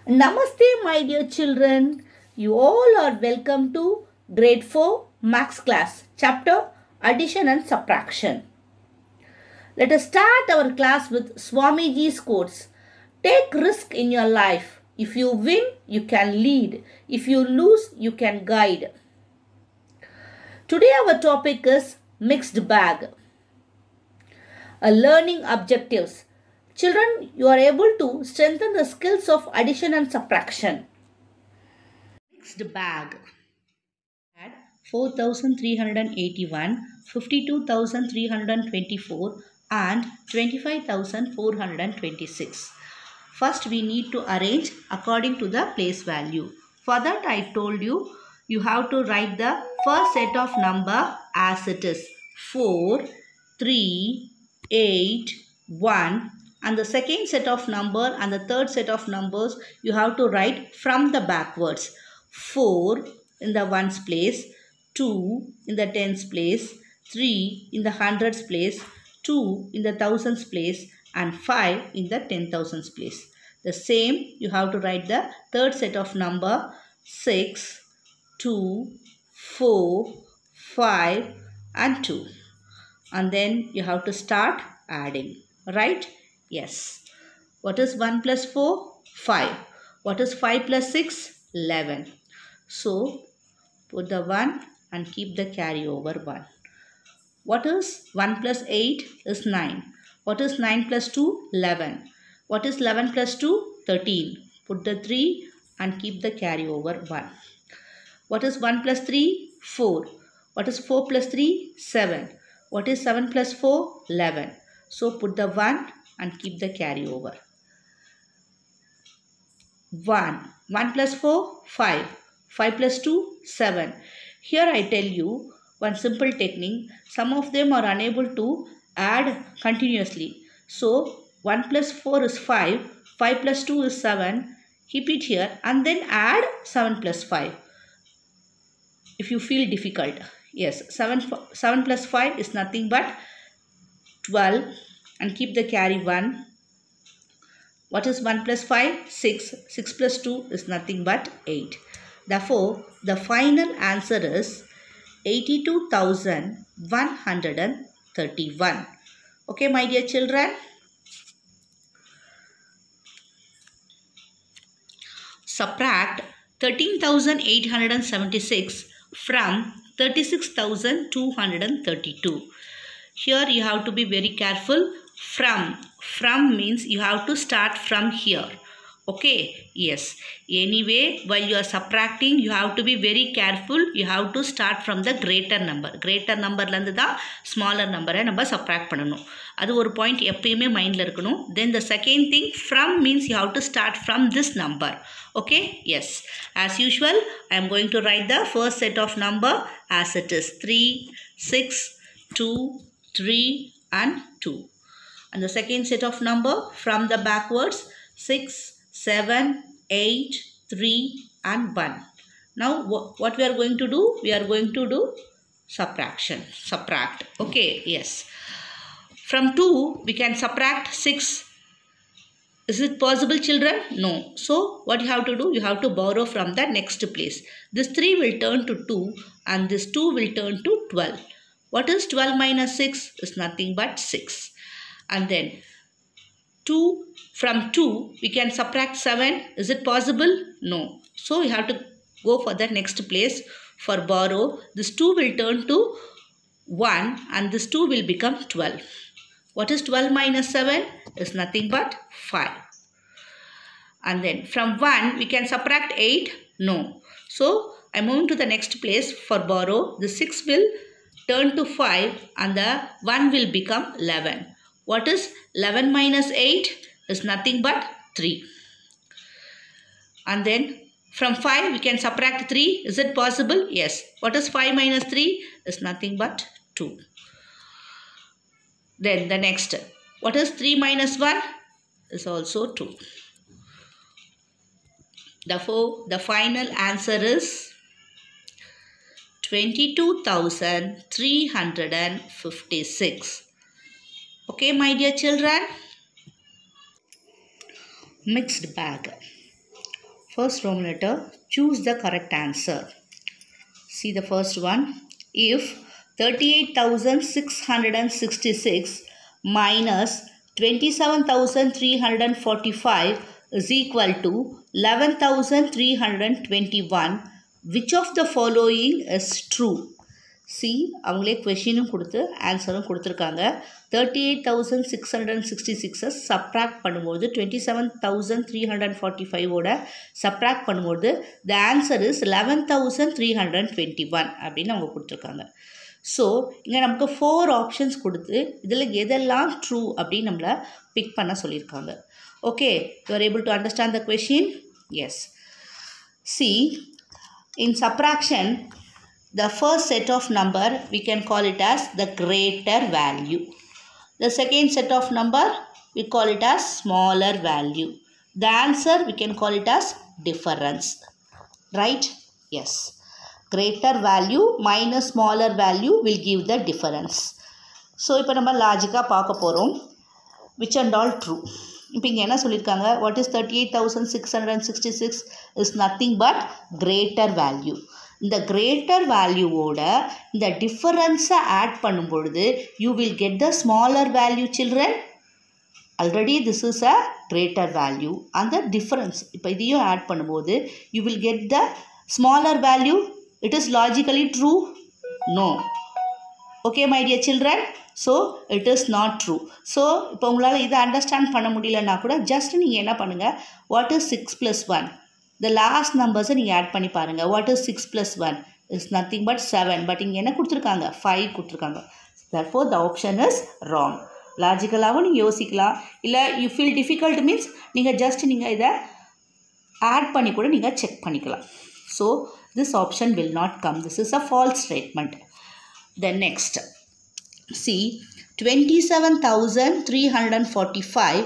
Namaste, my dear children. You all are welcome to Grade 4 Maths class, chapter Addition and Subtraction. Let us start our class with Swamiji's quotes. Take risk in your life. If you win, you can lead. If you lose, you can guide. Today our topic is mixed bag. Learning objectives. Children, you are able to strengthen the skills of addition and subtraction. Mixed bag. Add 4,381, 52,324 and 25,426. First we need to arrange according to the place value. For that I told you, you have to write the first set of number as it is. 4, 3, 8, 1. And the second set of number and the third set of numbers you have to write from the backwards. 4 in the ones place, 2 in the tens place, 3 in the hundreds place, 2 in the thousands place and 5 in the 10,000s place. The same you have to write the third set of number 6, 2, 4, 5 and 2. And then you have to start adding, right? Yes. What is 1 plus 4? 5. What is 5 plus 6? 11. So, put the 1 and keep the carry over 1. What is 1 plus 8 is 9. What is 9 plus 2? 11. What is 11 plus 2? 13. Put the 3 and keep the carry over 1. What is 1 plus 3? 4. What is 4 plus 3? 7. What is 7 plus 4? 11. So, put the 1 and keep the carry over. 1. 1 plus 4, 5. 5 plus 2, 7. Here I tell you one simple technique. Some of them are unable to add continuously. So, 1 plus 4 is 5. 5 plus 2 is 7. Keep it here and then add 7 plus 5. If you feel difficult. Yes, 7 plus 5 is nothing but 12. And keep the carry 1. What is 1 plus 5? 6. 6 plus 2 is nothing but 8. Therefore, the final answer is 82,131. Okay, my dear children. Subtract 13,876 from 36,232. Here you have to be very careful. From means you have to start from here. Okay, yes. Anyway, while you are subtracting, you have to be very careful. You have to start from the greater number. Greater number la irundha smaller number நம்ம subtract பண்ணனும். அது ஒரு point எப்பயுமே மைண்ட்ல இருக்கணும். Then the second thing, from means you have to start from this number. Okay, yes. As usual, I am going to write the first set of number as it is. 3, 6, 2, 3 and 2. And the second set of number from the backwards 6, 7, 8, 3 and 1. Now what we are going to do? We are going to do subtraction. Subtract. Okay, yes. From 2 we can subtract 6. Is it possible, children? No. So what you have to do? You have to borrow from the next place. This 3 will turn to 2 and this 2 will turn to 12. What is 12 minus 6? Is nothing but 6. And then 2, from 2 we can subtract 7. Is it possible? No. So you have to go for the next place for borrow. This 2 will turn to 1 and this 2 will become 12. What is 12 minus 7? Is nothing but 5. And then from 1 we can subtract 8. No. So I move to the next place for borrow. The 6 will turn to 5 and the 1 will become 11. What is 11 minus 8? Is nothing but 3. And then from 5 we can subtract 3. Is it possible? Yes. What is 5 minus 3? Is nothing but 2. Then the next. What is 3 minus 1? Is also 2. Therefore, the final answer is 22,356. Okay, my dear children. Mixed bag. First Roman letter, choose the correct answer. See the first one. If 38,666 minus 27,345 is equal to 11,321, which of the following is true? See, அவங்களே கொஷினும் கொடுத்து ஆன்சரும் கொடுத்துருக்காங்க. 38,666 subtract பண்ணும்போது 27,345ஓட subtract பண்ணும்போது the answer is 11,321 அப்படின்னு அவங்க கொடுத்துருக்காங்க. So இங்கே நமக்கு 4 ஆப்ஷன்ஸ் கொடுத்து இதில் எதெல்லாம் ட்ரூ அப்படின்னு நம்மளை பிக் பண்ண சொல்லியிருக்காங்க. Okay, you are able to understand the question? Yes. C, in subtraction the first set of number we can call it as the greater value. The second set of number we call it as smaller value. The answer we can call it as difference. Right? Yes. Greater value minus smaller value will give the difference. So, இப்போ நம்ம லாஜிக்காக பார்க்க போகிறோம். Which and all true. இப்போ இங்கே என்ன சொல்லியிருக்காங்க? What is 38,666 is nothing but greater value. இந்த greater வேல்யூவோட இந்த டிஃபரன்ஸை ஆட் பண்ணும் பொழுது you will get the smaller value children. Already this is a greater value and the difference. இப்போ இதையும் ஆட் பண்ணும்போது you will get the smaller value. It is logically true? No. Okay my dear children? So it is not true. So இப்போ உங்களால் இதை understand பண்ண முடியலன்னா கூட just நீங்கள் என்ன பண்ணுங்கள், what is 6 plus 1? The last numbers நீங்கள் ஆட் பண்ணி பாருங்கள். What is 6 plus 1? Is nothing but 7. But இங்கே என்ன கொடுத்துருக்காங்க? 5 கொடுத்துருக்காங்க. Therefore the option is wrong. லாஜிக்கலாகவும் நீங்கள் யோசிக்கலாம். இல்லை you feel difficult means நீங்கள் ஜஸ்ட் நீங்கள் இதை ஆட் பண்ணி கூட நீங்கள் செக் பண்ணிக்கலாம். So this option will not come. This is a false statement. Then next. See, 27,345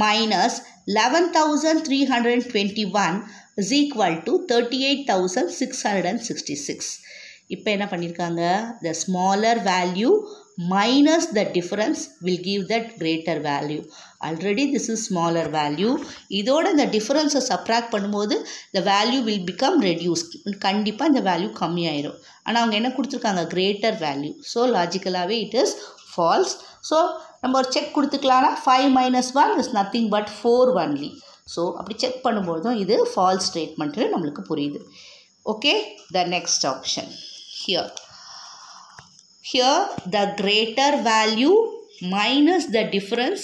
minus 11,321 is equal to 38,666. இப்போ என்ன பண்ணியிருக்காங்க? The smaller value minus the difference will give that greater value. Already this is smaller value. இதோட இந்த difference subtract பண்ணும்போது the value will become reduced. கண்டிப்பாக இந்த value கம்மியாயிரும். ஆனால் அவங்க என்ன கொடுத்துருக்காங்க? greater value. So logically it is false. So நம்ம ஒரு செக் கொடுத்துக்கலாம்னா 5 minus 1 is nothing but 4 only. So அப்படி செக் பண்ணும்போதும் இது ஃபால்ஸ் ஸ்டேட்மெண்ட்டு நம்மளுக்கு புரியுது. Okay, the next option here. Here the greater value minus the difference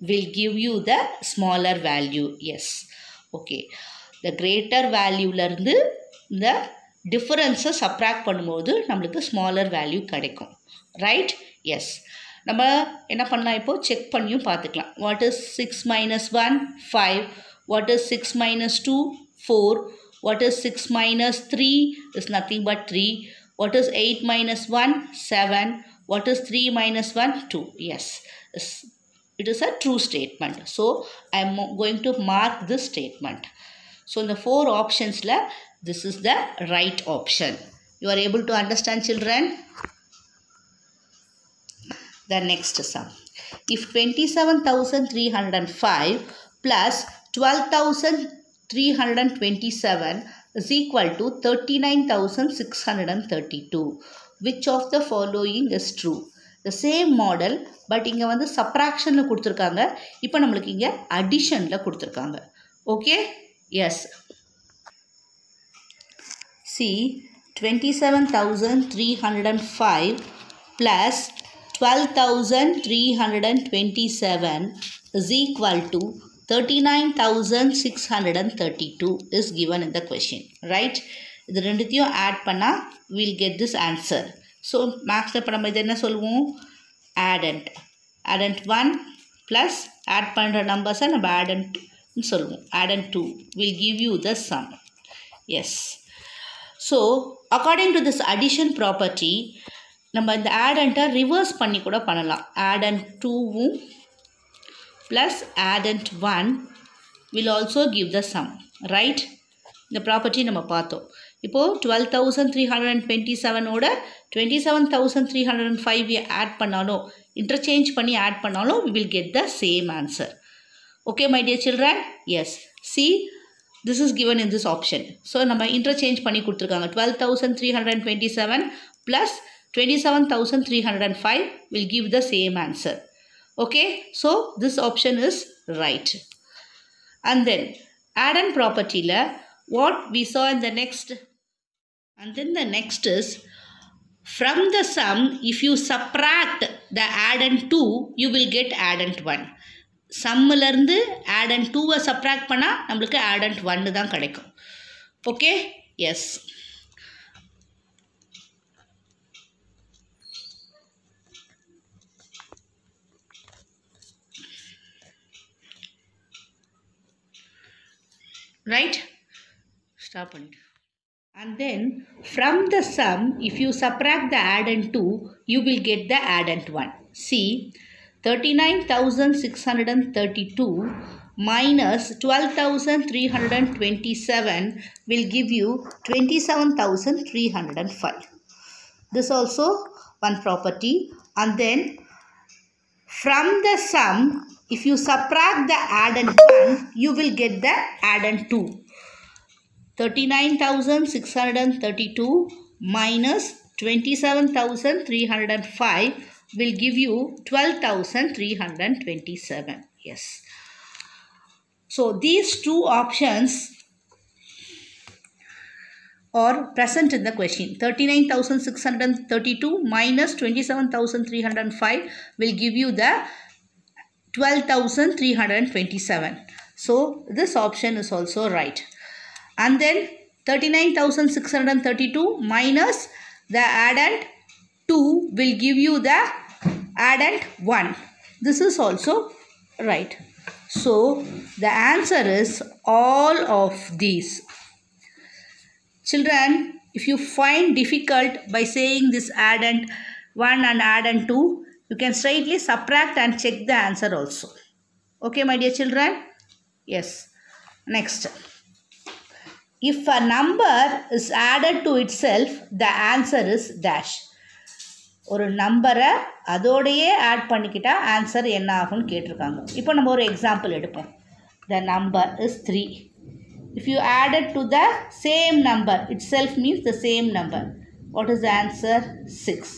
will give you the smaller value. Yes. Okay. The greater valueலேருந்து இந்த டிஃபரன்ஸை subtract பண்ணும்போது நம்மளுக்கு smaller value கிடைக்கும். Right? S. நம்ம என்ன பண்ணலாம், இப்போது செக் பண்ணியும் பார்த்துக்கலாம். What is 6 minus 1? 5. What is 6 minus 2? 4. What is 6 minus 3? Is nothing but 3. What is 8 minus 1? 7. What is 3 minus 1? 2. Yes. It is a true statement. So, I am going to mark this statement. So, in the 4 options, this is the right option. You are able to understand, children? The next sum. If 27,305 plus 12,327 is equal to 39,632, which of the following is true? The same model, but இங்கே வந்து சப்ராக்ஷனில் கொடுத்துருக்காங்க. இப்போ நம்மளுக்கு இங்கே அடிஷனில் கொடுத்துருக்காங்க. Okay? S. See, 27,305 plus 12,327 is equal to 39,632 is given in the question. Right? இது ரெண்டுத்தையும் add பண்ணால் we'll get this answer. So, மேக்ஸில் இப்போ நம்ம இது என்ன சொல்லுவோம்? addend. addend 1 plus ஆட் பண்ணுற நம்பர்ஸை நம்ம addend சொல்லுவோம். addend 2 will give you the sum. Yes. So, according to this addition property, நம்ம இந்த addend-ஐ ரிவர்ஸ் பண்ணி கூட பண்ணலாம். addend 2 plus addend 1 will also give the sum. Right? இந்த ப்ராப்பர்ட்டி நம்ம பார்த்தோம். இப்போது 12,327ஓட 27,305 ஆட் பண்ணாலும் இன்டர்சேஞ்ச் பண்ணி ஆட் பண்ணாலும் we will get the same answer. Okay my dear children? Yes. See, This is given in this option. So, நம்ம interchange பண்ணி கொடுத்திருக்காங்க. 12,327 plus 27,305 will give the same answer. Okay, so this option is right. And then add-on property la what we saw in the next, and then the next is from the sum if you subtract the add-on 2 you will get add-on 1. சம்மில் இருந்து add-on 2 subtract பண்ணா நம்மளுக்கு add-on 1 தான் கிடைக்கும். Okay, yes. Right? Stop on it. And then from the sum if you subtract the add-on 2 you will get the add-on 1. See, 39,632 minus 12,327 will give you 27,305. This also one property. And then from the sum if you subtract the add-on 1 you will get the add-on 2. 39,632 minus 27,305 will give you 12,327. Yes. So these two options are present in the question. 39,632 minus 27,305 will give you the 12,327. So this option is also right. And then 39,632 minus the add-on 2 will give you the add-on 1. This is also right. So the answer is all of these. Children, if you find difficult by saying this add-on 1 and add-on 2, you can straightly subtract and check the answer also. Okay, my dear children? Yes. Next. If a number is added to itself, the answer is dash. ஒரு நம்பரை அதோடையே add பண்ணிக்கிட்டா answer என்ன ஆகும்னு கேட்டிருக்காங்க. இப்போ நம்ம ஒரு example எடுப்போம். The number is 3. If you add it to the same number, itself means the same number. What is the answer? 6.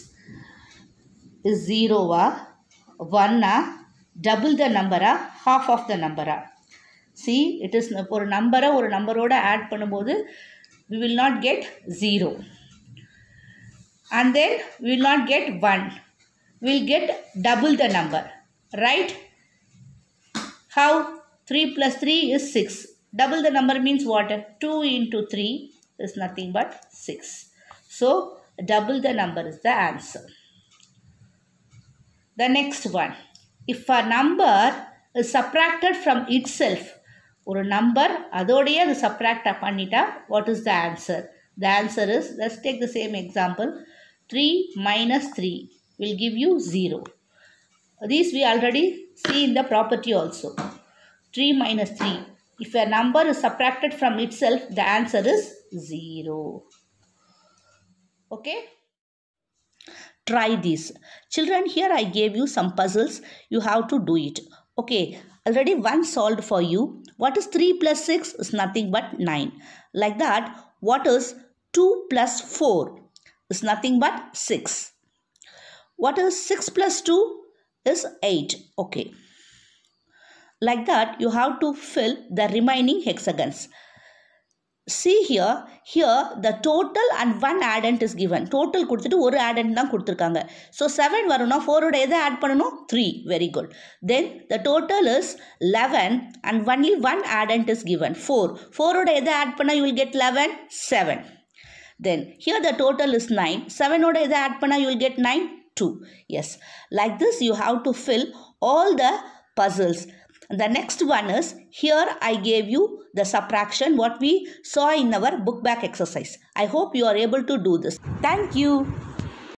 Is 0-ஆ 1-ஆ double the number-ஆ half of the number-ஆ? See, it is ஒரு நம்பரை ஒரு நம்பரோட ஆட் பண்ணும்போது we will not get 0. And then we will not get 1. We will get double the number. Right? How? 3 plus 3 is 6. Double the number means what? 2 into 3 is nothing but 6. So, double the number is the answer. The next one. If a number is subtracted from itself, ஒரு number அதோடையே அது subtract பண்ணிட்டா what is the answer? The answer is, let's take the same example. 3 minus 3 will give you 0. These we already see in the property also. 3 minus 3. If a number is subtracted from itself, the answer is 0. Okay? Try this. Children, here I gave you some puzzles. You have to do it. Okay, already one solved for you. What is 3 plus 6 is nothing but 9. Like that, what is 2 plus 4 is nothing but 6. What is 6 plus 2 is 8. Okay. Like that, you have to fill the remaining hexagons. See here the total and one addend is given. Total கொடுத்துட்டு ஒரு addend தான் கொடுத்திருக்காங்க. So 7 வரும்னா 4 ஓட எதை add பண்ணனும்? 3. Very good. Then the total is 11 and only one addend is given. 4. 4 ஓட எதை add பண்ணா you will get 11? 7. Then here the total is 9. 7 ஓட எதை add பண்ணா you will get 9? 2. Yes. Like this you have to fill all the puzzles. The next one is, here I gave you the subtraction what we saw in our book back exercise. I hope you are able to do this. Thank you.